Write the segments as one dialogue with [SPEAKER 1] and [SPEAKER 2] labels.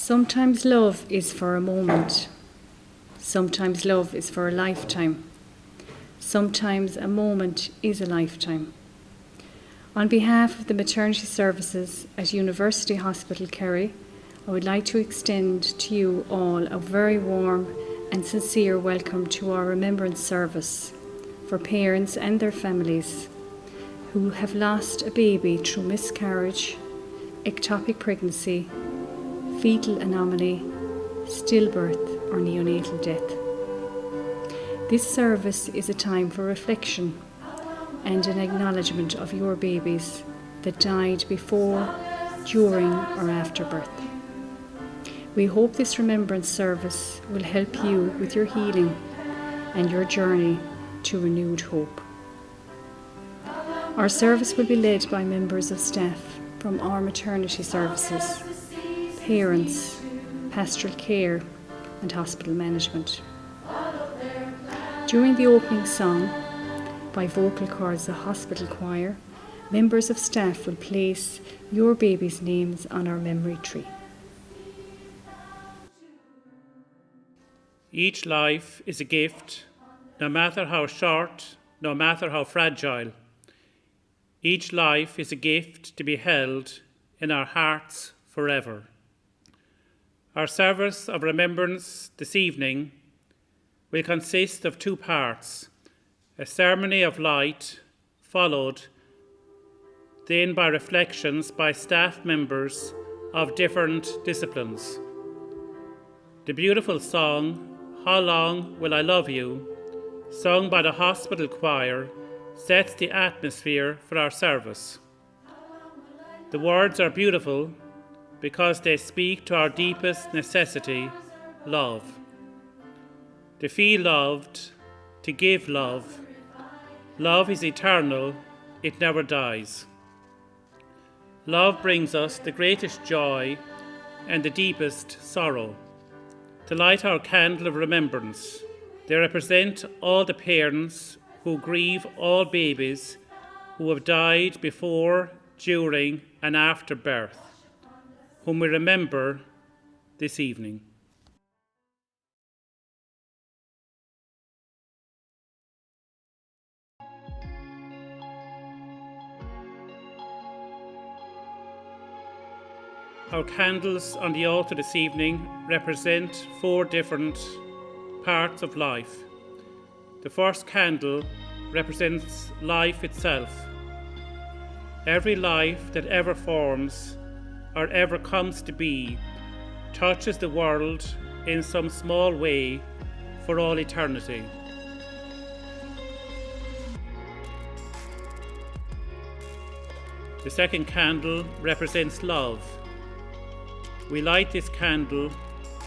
[SPEAKER 1] Sometimes love is for a moment. Sometimes love is for a lifetime. Sometimes a moment is a lifetime. On behalf of the maternity services at University Hospital Kerry, I would like to extend to you all a very warm and sincere welcome to our Remembrance service for parents and their families who have lost a baby through miscarriage, ectopic pregnancy, fetal anomaly, stillbirth or neonatal death. This service is a time for reflection and an acknowledgement of your babies that died before, during or after birth. We hope this remembrance service will help you with your healing and your journey to renewed hope. Our service will be led by members of staff from our maternity services, parents, pastoral care and hospital management. During the opening song, by vocal cords the hospital choir, members of staff will place your baby's names on our memory tree.
[SPEAKER 2] Each life is a gift, no matter how short, no matter how fragile. Each life is a gift to be held in our hearts forever. Our service of remembrance this evening will consist of two parts: a ceremony of light, followed then by reflections by staff members of different disciplines. The beautiful song, "How Long Will I Love You," sung by the hospital choir, sets the atmosphere for our service. The words are beautiful because they speak to our deepest necessity, love. To feel loved, to give love. Love is eternal, it never dies. Love brings us the greatest joy and the deepest sorrow. To light our candle of remembrance, they represent all the parents who grieve all babies who have died before, during and after birth, whom we remember this evening. Our candles on the altar this evening represent 4 different parts of life. The first candle represents life itself. Every life that ever forms or ever comes to be touches the world in some small way for all eternity. The second candle represents love. We light this candle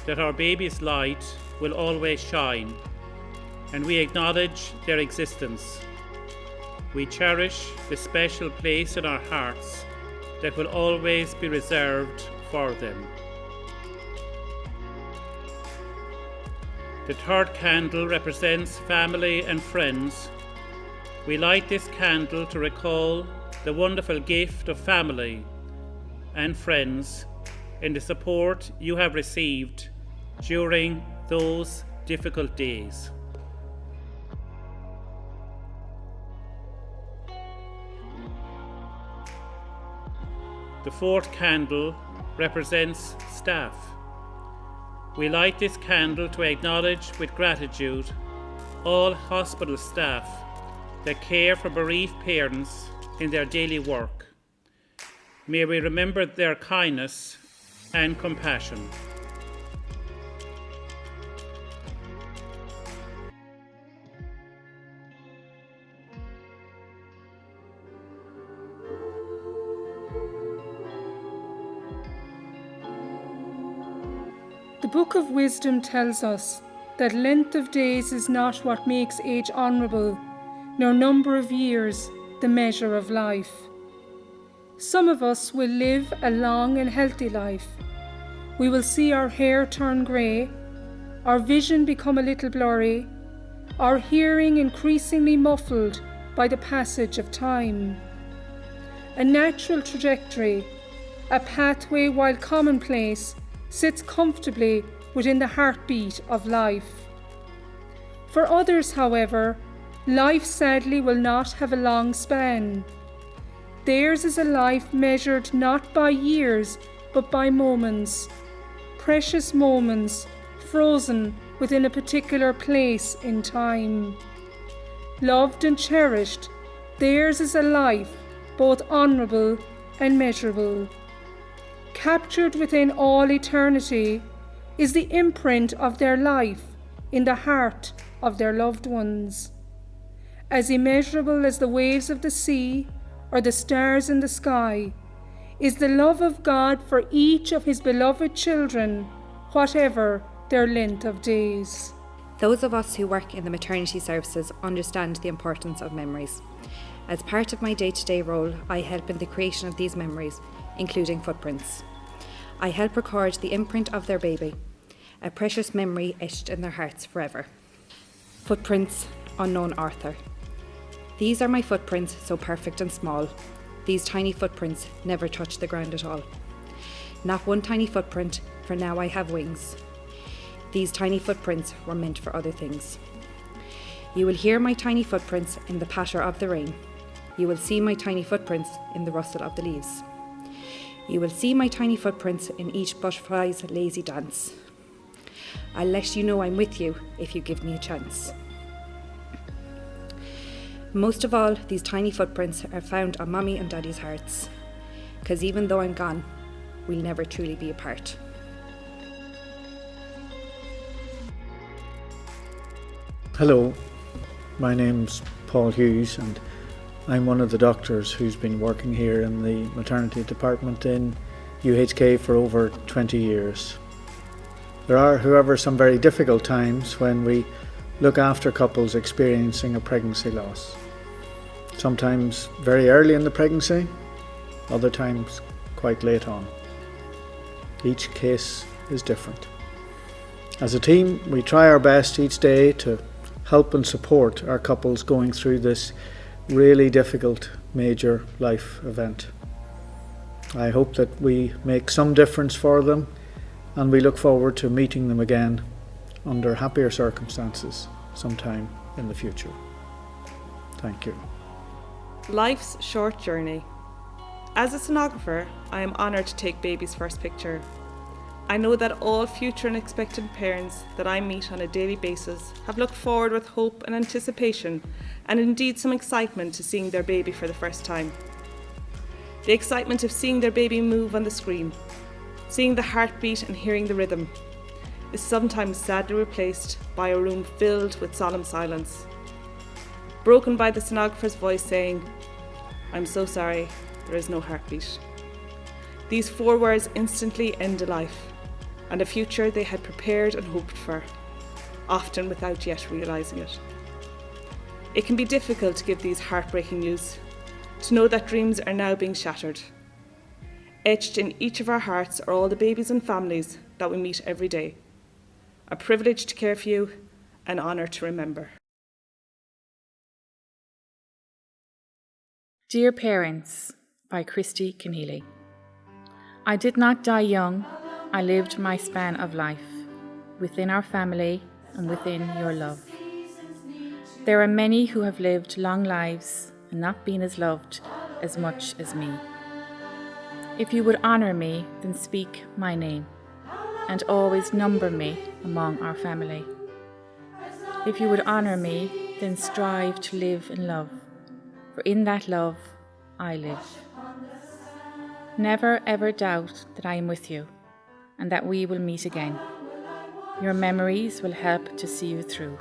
[SPEAKER 2] that our baby's light will always shine, and we acknowledge their existence. We cherish the special place in our hearts that will always be reserved for them. The third candle represents family and friends. We light this candle to recall the wonderful gift of family and friends in the support you have received during those difficult days. The fourth candle represents staff. We light this candle to acknowledge with gratitude all hospital staff that care for bereaved parents in their daily work. May we remember their kindness and compassion.
[SPEAKER 3] The Book of Wisdom tells us that length of days is not what makes age honourable, nor number of years the measure of life. Some of us will live a long and healthy life. We will see our hair turn grey, our vision become a little blurry, our hearing increasingly muffled by the passage of time. A natural trajectory, a pathway while commonplace, sits comfortably within the heartbeat of life. For others, however, life sadly will not have a long span. Theirs is a life measured not by years, but by moments, precious moments frozen within a particular place in time. Loved and cherished, theirs is a life both honourable and measurable. Captured within all eternity is the imprint of their life in the heart of their loved ones. As immeasurable as the waves of the sea or the stars in the sky is the love of God for each of his beloved children, whatever their length of days.
[SPEAKER 4] Those of us who work in the maternity services understand the importance of memories. As part of my day-to-day role, I help in the creation of these memories, including footprints. I help record the imprint of their baby, a precious memory etched in their hearts forever. Footprints, unknown author. These are my footprints, so perfect and small. These tiny footprints never touch the ground at all. Not one tiny footprint, for now I have wings. These tiny footprints were meant for other things. You will hear my tiny footprints in the patter of the rain. You will see my tiny footprints in the rustle of the leaves. You will see my tiny footprints in each butterfly's lazy dance. I'll let you know I'm with you if you give me a chance. Most of all, these tiny footprints are found on Mommy and Daddy's hearts, because even though I'm gone, we'll never truly be apart.
[SPEAKER 5] Hello, my name's Paul Hughes and I'm one of the doctors who's been working here in the maternity department in UHK for over 20 years. There are, however, some very difficult times when we look after couples experiencing a pregnancy loss. Sometimes very early in the pregnancy, other times quite late on. Each case is different. As a team, we try our best each day to help and support our couples going through this really difficult major life event. I hope that we make some difference for them and we look forward to meeting them again under happier circumstances sometime in the future. Thank you.
[SPEAKER 6] Life's short journey. As a sonographer, I am honoured to take baby's first picture. I know that all future and expectant parents that I meet on a daily basis have looked forward with hope and anticipation, and indeed some excitement to seeing their baby for the first time. The excitement of seeing their baby move on the screen, seeing the heartbeat and hearing the rhythm, is sometimes sadly replaced by a room filled with solemn silence, broken by the sonographer's voice saying, "I'm so sorry, there is no heartbeat." These 4 words instantly end a life and a future they had prepared and hoped for, often without yet realising it. It can be difficult to give these heartbreaking news, to know that dreams are now being shattered. Etched in each of our hearts are all the babies and families that we meet every day. A privilege to care for you, an honour to remember.
[SPEAKER 7] Dear Parents by Christy Keneally. I did not die young, I lived my span of life, within our family and within your love. There are many who have lived long lives and not been as loved as much as me. If you would honour me, then speak my name, and always number me among our family. If you would honour me, then strive to live in love, for in that love I live. Never ever doubt that I am with you, and that we will meet again. Your memories will help to see you through.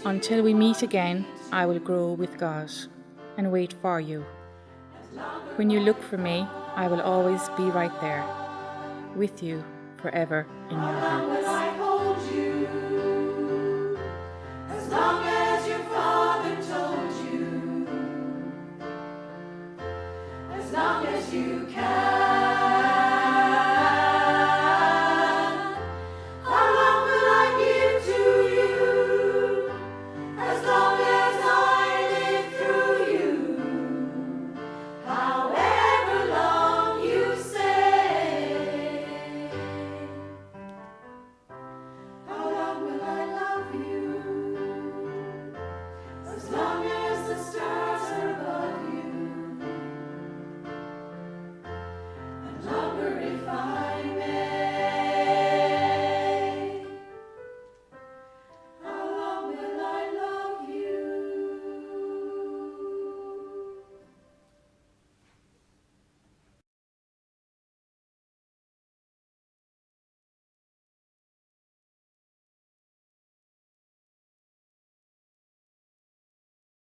[SPEAKER 7] Until we meet again, I will grow with God and wait for you. When you look for me, I will always be right there, with you forever in your hearts.
[SPEAKER 8] As long as your father told you, as long as you can.